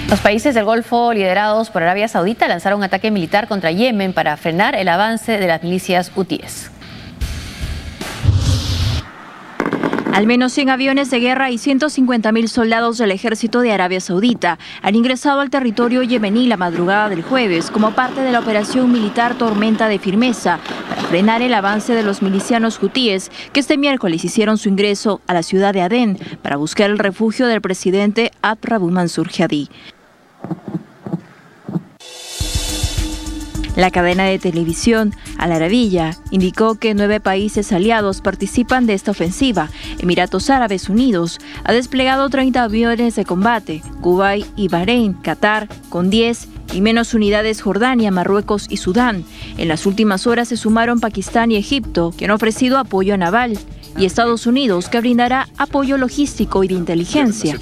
Los países del Golfo, liderados por Arabia Saudita, lanzaron un ataque militar contra Yemen para frenar el avance de las milicias hutíes. Al menos 100 aviones de guerra y 150.000 soldados del ejército de Arabia Saudita han ingresado al territorio yemení la madrugada del jueves como parte de la operación militar Tormenta de Firmeza para frenar el avance de los milicianos hutíes que este miércoles hicieron su ingreso a la ciudad de Adén para buscar el refugio del presidente Abd Rabbu Mansur Hadi. La cadena de televisión Al Arabiya indicó que 9 países aliados participan de esta ofensiva. Emiratos Árabes Unidos ha desplegado 30 aviones de combate, Kuwait y Bahrein, Qatar con 10 y menos unidades Jordania, Marruecos y Sudán. En las últimas horas se sumaron Pakistán y Egipto, que han ofrecido apoyo naval, y Estados Unidos, que brindará apoyo logístico y de inteligencia.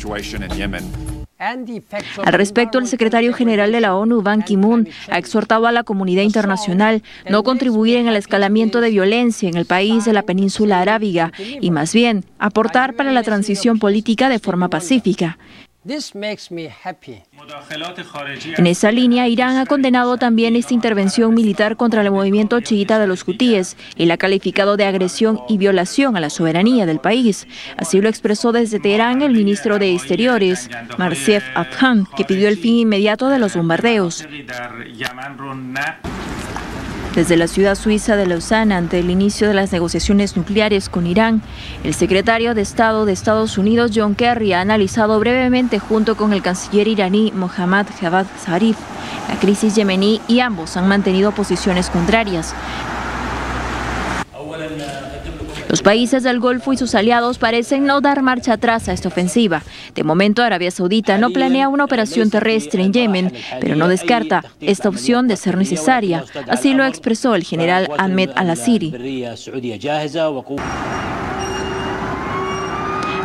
Al respecto, el secretario general de la ONU, Ban Ki-moon, ha exhortado a la comunidad internacional no contribuir en el escalamiento de violencia en el país de la península arábiga y más bien aportar para la transición política de forma pacífica. En esa línea, Irán ha condenado también esta intervención militar contra el movimiento chiita de los hutíes y la ha calificado de agresión y violación a la soberanía del país. Así lo expresó desde Teherán el ministro de Exteriores, Marzieh Afgan, que pidió el fin inmediato de los bombardeos. Desde la ciudad suiza de Lausana, ante el inicio de las negociaciones nucleares con Irán, el secretario de Estado de Estados Unidos, John Kerry, ha analizado brevemente junto con el canciller iraní Mohammad Javad Zarif la crisis yemení y ambos han mantenido posiciones contrarias. Los países del Golfo y sus aliados parecen no dar marcha atrás a esta ofensiva. De momento, Arabia Saudita no planea una operación terrestre en Yemen, pero no descarta esta opción de ser necesaria. Así lo expresó el general Ahmed al-Asiri.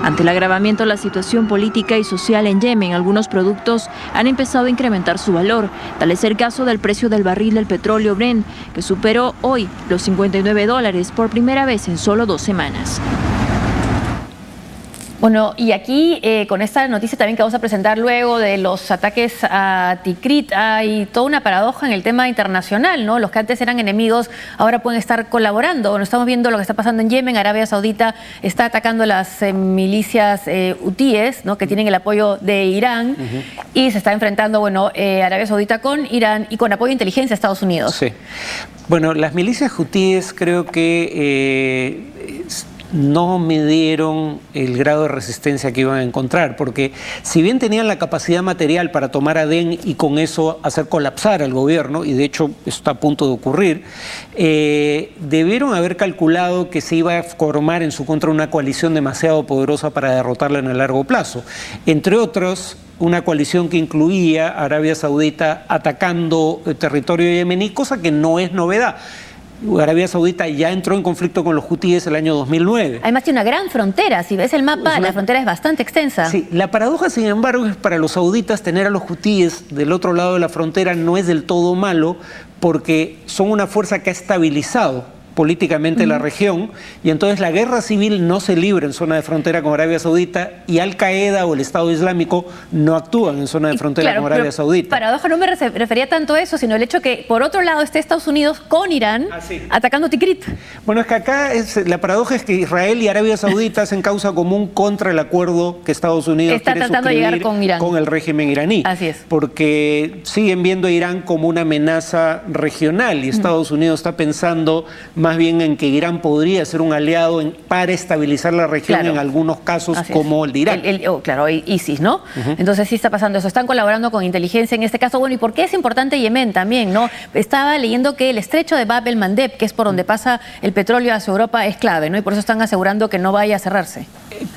Ante el agravamiento de la situación política y social en Yemen, algunos productos han empezado a incrementar su valor. Tal es el caso del precio del barril del petróleo Brent, que superó hoy los $59 por primera vez en solo 2 semanas. Bueno, y aquí con esta noticia también que vamos a presentar luego de los ataques a Tikrit, hay toda una paradoja en el tema internacional, ¿no? Los que antes eran enemigos ahora pueden estar colaborando. Bueno, estamos viendo lo que está pasando en Yemen. Arabia Saudita está atacando las milicias hutíes, ¿no? Que tienen el apoyo de Irán, y se está enfrentando, bueno, Arabia Saudita con Irán y con apoyo de inteligencia a Estados Unidos. Sí. Bueno, las milicias hutíes creo que no midieron el grado de resistencia que iban a encontrar, porque si bien tenían la capacidad material para tomar Adén y con eso hacer colapsar al gobierno, y de hecho está a punto de ocurrir, debieron haber calculado que se iba a formar en su contra una coalición demasiado poderosa para derrotarla en el largo plazo. Entre otros, una coalición que incluía a Arabia Saudita atacando el territorio yemení, cosa que no es novedad. Arabia Saudita ya entró en conflicto con los hutíes el año 2009. Además tiene una gran frontera, si ves el mapa, la frontera es bastante extensa. Sí, la paradoja, sin embargo, es para los sauditas tener a los hutíes del otro lado de la frontera no es del todo malo, porque son una fuerza que ha estabilizado políticamente la región, y entonces la guerra civil no se libra en zona de frontera con Arabia Saudita, y Al-Qaeda o el Estado Islámico no actúan en zona de frontera con Arabia Saudita. Paradoja, no me refería tanto a eso, sino el hecho que por otro lado esté Estados Unidos con Irán atacando Tikrit. Bueno, es que acá la paradoja es que Israel y Arabia Saudita hacen causa común contra el acuerdo que Estados Unidos está quiere tratando de llegar con Irán, con el régimen iraní. Así es. Porque siguen viendo a Irán como una amenaza regional, y Estados Unidos está pensando más bien en que Irán podría ser un aliado para estabilizar la región, en algunos casos como el de Irak. Claro, ISIS, ¿no? Entonces sí está pasando eso. Están colaborando con inteligencia en este caso. Bueno, ¿y por qué es importante Yemen también, no? Estaba leyendo que el estrecho de Bab el-Mandeb, que es por donde pasa el petróleo hacia Europa, es clave, ¿no? Y por eso están asegurando que no vaya a cerrarse.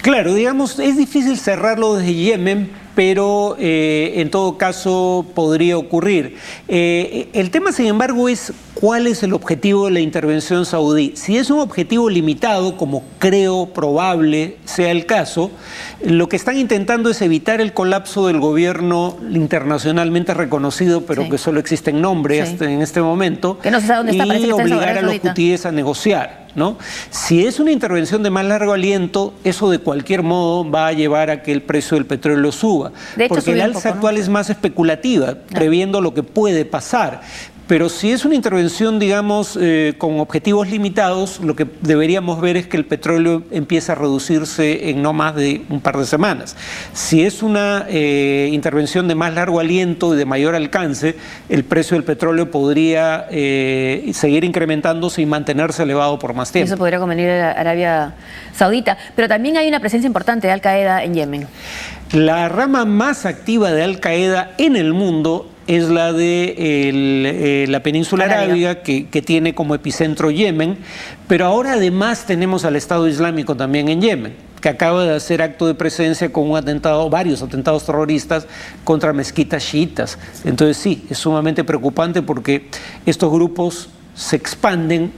Claro, digamos, es difícil cerrarlo desde Yemen, pero en todo caso podría ocurrir. El tema, sin embargo, es cuál es el objetivo de la intervención saudí. Si es un objetivo limitado, como creo probable sea el caso, lo que están intentando es evitar el colapso del gobierno internacionalmente reconocido, pero que solo existe en nombre hasta en este momento, que no se sabe dónde está, y obligar a los hutíes a negociar. ¿no? Si es una intervención de más largo aliento, eso de cualquier modo va a llevar a que el precio del petróleo suba. De hecho, porque el alza actual es más especulativa, previendo lo que puede pasar. Pero si es una intervención, digamos, con objetivos limitados, lo que deberíamos ver es que el petróleo empieza a reducirse en no más de un par de semanas. Si es una intervención de más largo aliento y de mayor alcance, el precio del petróleo podría seguir incrementándose y mantenerse elevado por más tiempo. Eso podría convenir a Arabia Saudita. Pero también hay una presencia importante de Al Qaeda en Yemen. La rama más activa de Al Qaeda en el mundo es la de la península arábiga, que tiene como epicentro Yemen, pero ahora además tenemos al Estado Islámico también en Yemen, que acaba de hacer acto de presencia con un atentado, varios atentados terroristas contra mezquitas chiitas. Entonces sí, es sumamente preocupante porque estos grupos se expanden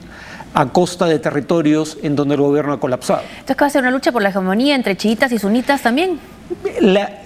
a costa de territorios en donde el gobierno ha colapsado. Entonces, ¿qué va a ser una lucha por la hegemonía entre chiitas y sunitas también?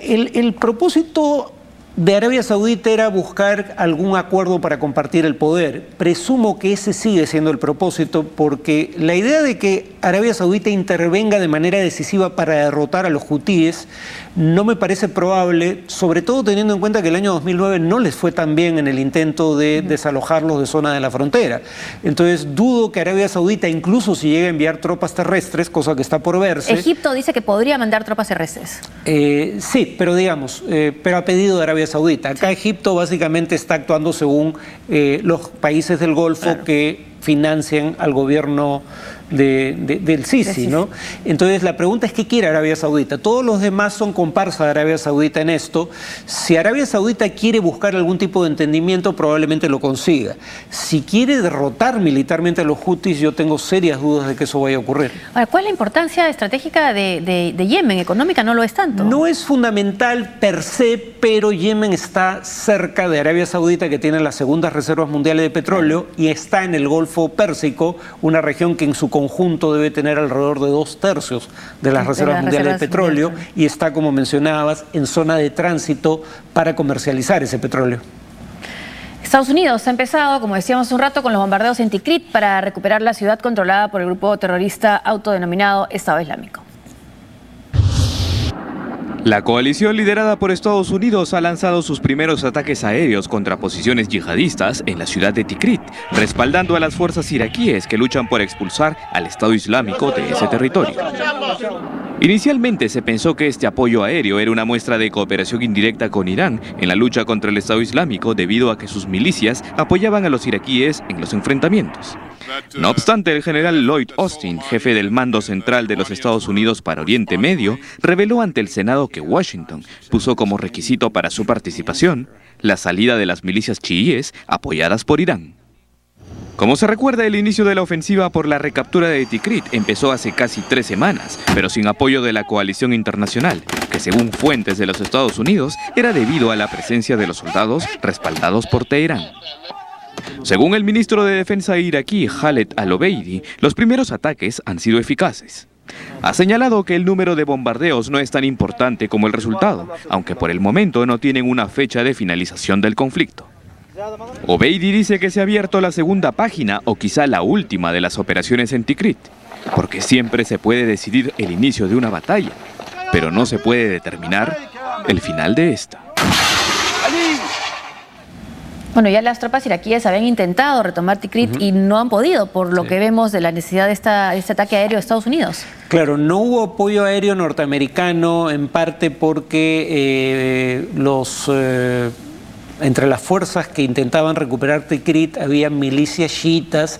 El propósito de Arabia Saudita era buscar algún acuerdo para compartir el poder. Presumo que ese sigue siendo el propósito, porque la idea de que Arabia Saudita intervenga de manera decisiva para derrotar a los hutíes no me parece probable, sobre todo teniendo en cuenta que el año 2009 no les fue tan bien en el intento de desalojarlos de zona de la frontera. Entonces dudo que Arabia Saudita, incluso si llega a enviar tropas terrestres, cosa que está por verse... Egipto dice que podría mandar tropas terrestres. Sí, pero digamos, pero a pedido de Arabia Saudita. Acá Egipto básicamente está actuando según los países del Golfo, claro, que financian al gobierno del Sisi, ¿no? Entonces la pregunta es ¿qué quiere Arabia Saudita? Todos los demás son comparsa de Arabia Saudita en esto. Si Arabia Saudita quiere buscar algún tipo de entendimiento, probablemente lo consiga. Si quiere derrotar militarmente a los hutis, yo tengo serias dudas de que eso vaya a ocurrir. Ahora, ¿cuál es la importancia estratégica de Yemen? ¿Económica no lo es tanto? No es fundamental per se, pero Yemen está cerca de Arabia Saudita, que tiene las segundas reservas mundiales de petróleo, y está en el Golfo Pérsico, una región que en su conjunto debe tener alrededor de 2/3 de las reservas mundiales de petróleo, y está, como mencionabas, en zona de tránsito para comercializar ese petróleo. Estados Unidos ha empezado, como decíamos hace un rato, con los bombardeos en Tikrit para recuperar la ciudad controlada por el grupo terrorista autodenominado Estado Islámico. La coalición liderada por Estados Unidos ha lanzado sus primeros ataques aéreos contra posiciones yihadistas en la ciudad de Tikrit, respaldando a las fuerzas iraquíes que luchan por expulsar al Estado Islámico de ese territorio. Inicialmente se pensó que este apoyo aéreo era una muestra de cooperación indirecta con Irán en la lucha contra el Estado Islámico debido a que sus milicias apoyaban a los iraquíes en los enfrentamientos. No obstante, el general Lloyd Austin, jefe del Mando Central de los Estados Unidos para Oriente Medio, reveló ante el Senado que Washington puso como requisito para su participación la salida de las milicias chiíes apoyadas por Irán. Como se recuerda, el inicio de la ofensiva por la recaptura de Tikrit empezó hace casi 3 semanas, pero sin apoyo de la coalición internacional, que según fuentes de los Estados Unidos era debido a la presencia de los soldados respaldados por Teherán. Según el ministro de Defensa iraquí Khaled al-Obeidi, los primeros ataques han sido eficaces. Ha señalado que el número de bombardeos no es tan importante como el resultado, aunque por el momento no tienen una fecha de finalización del conflicto. Obeidi dice que se ha abierto la segunda página o quizá la última de las operaciones en Tikrit, porque siempre se puede decidir el inicio de una batalla, pero no se puede determinar el final de esta. Bueno, ya las tropas iraquíes habían intentado retomar Tikrit y no han podido, por lo que vemos de la necesidad de este ataque aéreo de Estados Unidos. Claro, no hubo apoyo aéreo norteamericano, en parte porque entre las fuerzas que intentaban recuperar Tikrit había milicias chiitas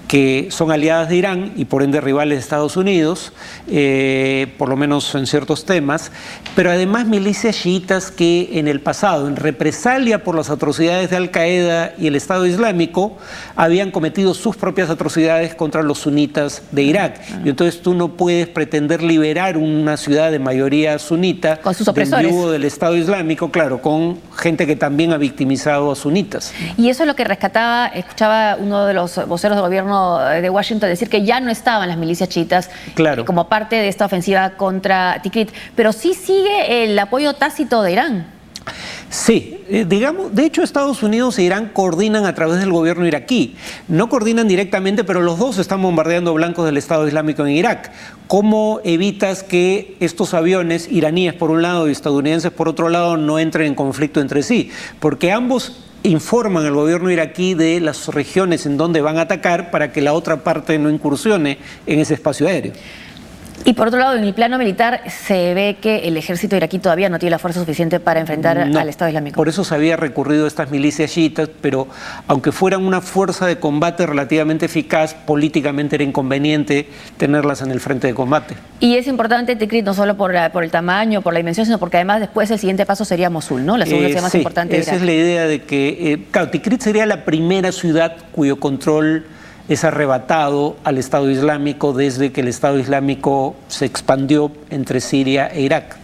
que son aliadas de Irán y por ende rivales de Estados Unidos, por lo menos en ciertos temas, pero además milicias chiitas que en el pasado, en represalia por las atrocidades de Al Qaeda y el Estado Islámico, habían cometido sus propias atrocidades contra los sunitas de Irak. Y entonces tú no puedes pretender liberar una ciudad de mayoría sunita con sus opresores, del yugo del Estado Islámico, claro, con gente que también ha victimizado a sunitas. Y eso es lo que rescataba, escuchaba uno de los voceros del gobierno de Washington decir que ya no estaban las milicias chiitas, claro, como parte de esta ofensiva contra Tikrit, pero sí sigue el apoyo tácito de Irán. Sí, digamos, de hecho Estados Unidos e Irán coordinan a través del gobierno iraquí. No coordinan directamente, pero los dos están bombardeando blancos del Estado Islámico en Irak. ¿Cómo evitas que estos aviones iraníes por un lado y estadounidenses por otro lado no entren en conflicto entre sí? Porque ambos informan al gobierno iraquí de las regiones en donde van a atacar para que la otra parte no incursione en ese espacio aéreo. Y por otro lado, en el plano militar se ve que el ejército iraquí todavía no tiene la fuerza suficiente para enfrentar al Estado Islámico. Por eso se había recurrido a estas milicias chiitas, pero aunque fueran una fuerza de combate relativamente eficaz, políticamente era inconveniente tenerlas en el frente de combate. Y es importante Tikrit no solo por el tamaño, por la dimensión, sino porque además después el siguiente paso sería Mosul, ¿no? La segunda ciudad más importante de Irak. Esa es la idea de que, claro, Tikrit sería la primera ciudad cuyo control es arrebatado al Estado Islámico desde que el Estado Islámico se expandió entre Siria e Irak.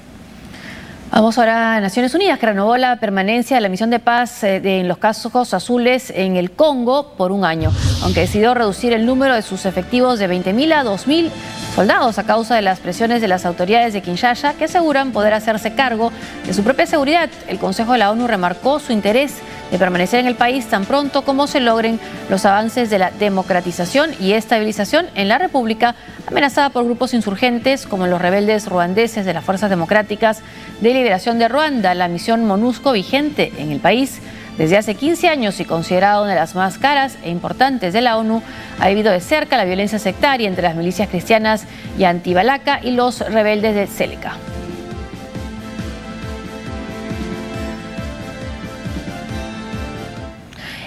Vamos ahora a Naciones Unidas, que renovó la permanencia de la misión de paz en los Cascos Azules en el Congo por un año, aunque decidió reducir el número de sus efectivos de 20.000 a 2.000 soldados a causa de las presiones de las autoridades de Kinshasa, que aseguran poder hacerse cargo de su propia seguridad. El Consejo de la ONU remarcó su interés de permanecer en el país tan pronto como se logren los avances de la democratización y estabilización en la República, amenazada por grupos insurgentes como los rebeldes ruandeses de las Fuerzas Democráticas de Liberación de Ruanda. La misión MONUSCO, vigente en el país desde hace 15 años y considerada una de las más caras e importantes de la ONU, ha vivido de cerca la violencia sectaria entre las milicias cristianas y anti-Balaka y los rebeldes de Seleka.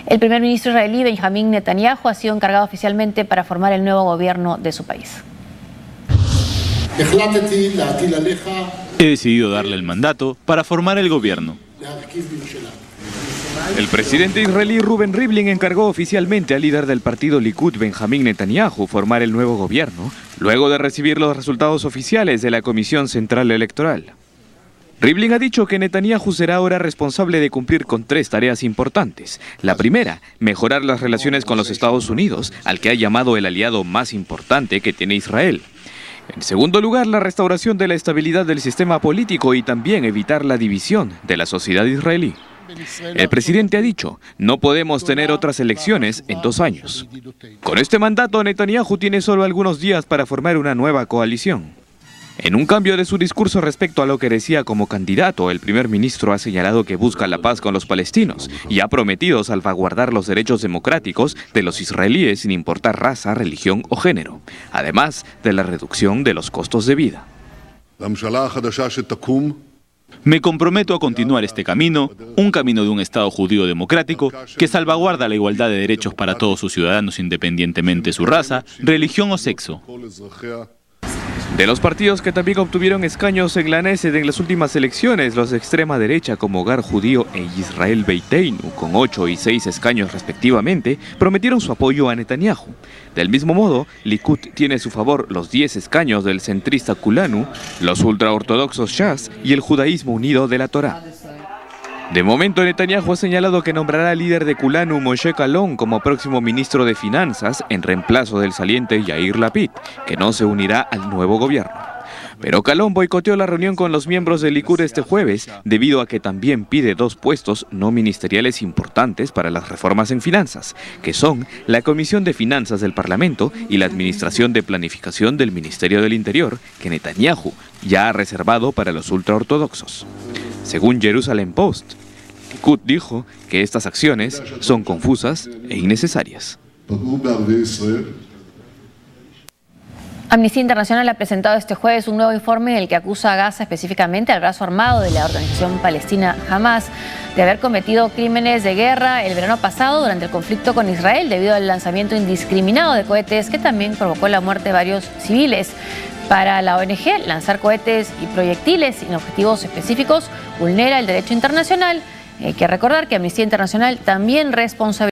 El primer ministro israelí Benjamín Netanyahu ha sido encargado oficialmente para formar el nuevo gobierno de su país. He decidido darle el mandato para formar el gobierno. El presidente israelí Reuven Rivlin encargó oficialmente al líder del partido Likud, Benjamín Netanyahu, formar el nuevo gobierno, luego de recibir los resultados oficiales de la Comisión Central Electoral. Rivlin ha dicho que Netanyahu será ahora responsable de cumplir con 3 tareas importantes. La primera, mejorar las relaciones con los Estados Unidos, al que ha llamado el aliado más importante que tiene Israel. En segundo lugar, la restauración de la estabilidad del sistema político y también evitar la división de la sociedad israelí. El presidente ha dicho, no podemos tener otras elecciones en 2 años. Con este mandato, Netanyahu tiene solo algunos días para formar una nueva coalición. En un cambio de su discurso respecto a lo que decía como candidato, el primer ministro ha señalado que busca la paz con los palestinos y ha prometido salvaguardar los derechos democráticos de los israelíes sin importar raza, religión o género, además de la reducción de los costos de vida. Me comprometo a continuar este camino, un camino de un Estado judío democrático que salvaguarda la igualdad de derechos para todos sus ciudadanos independientemente de su raza, religión o sexo. De los partidos que también obtuvieron escaños en la Knesset en las últimas elecciones, los de extrema derecha como Hogar Judío e Israel Beiteinu, con 8 y 6 escaños respectivamente, prometieron su apoyo a Netanyahu. Del mismo modo, Likud tiene a su favor los 10 escaños del centrista Kulanu, los ultraortodoxos Shas y el judaísmo unido de la Torá. De momento, Netanyahu ha señalado que nombrará al líder de Kulanu, Moshe Kalon, como próximo ministro de Finanzas en reemplazo del saliente Yair Lapid, que no se unirá al nuevo gobierno. Pero Kalon boicoteó la reunión con los miembros del Likud este jueves, debido a que también pide 2 puestos no ministeriales importantes para las reformas en finanzas, que son la Comisión de Finanzas del Parlamento y la Administración de Planificación del Ministerio del Interior, que Netanyahu ya ha reservado para los ultraortodoxos. Según Jerusalem Post, Likud dijo que estas acciones son confusas e innecesarias. Amnistía Internacional ha presentado este jueves un nuevo informe en el que acusa a Gaza, específicamente al brazo armado de la organización palestina Hamas, de haber cometido crímenes de guerra el verano pasado durante el conflicto con Israel debido al lanzamiento indiscriminado de cohetes que también provocó la muerte de varios civiles. Para la ONG, lanzar cohetes y proyectiles sin objetivos específicos vulnera el derecho internacional. Hay que recordar que Amnistía Internacional también responsabiliza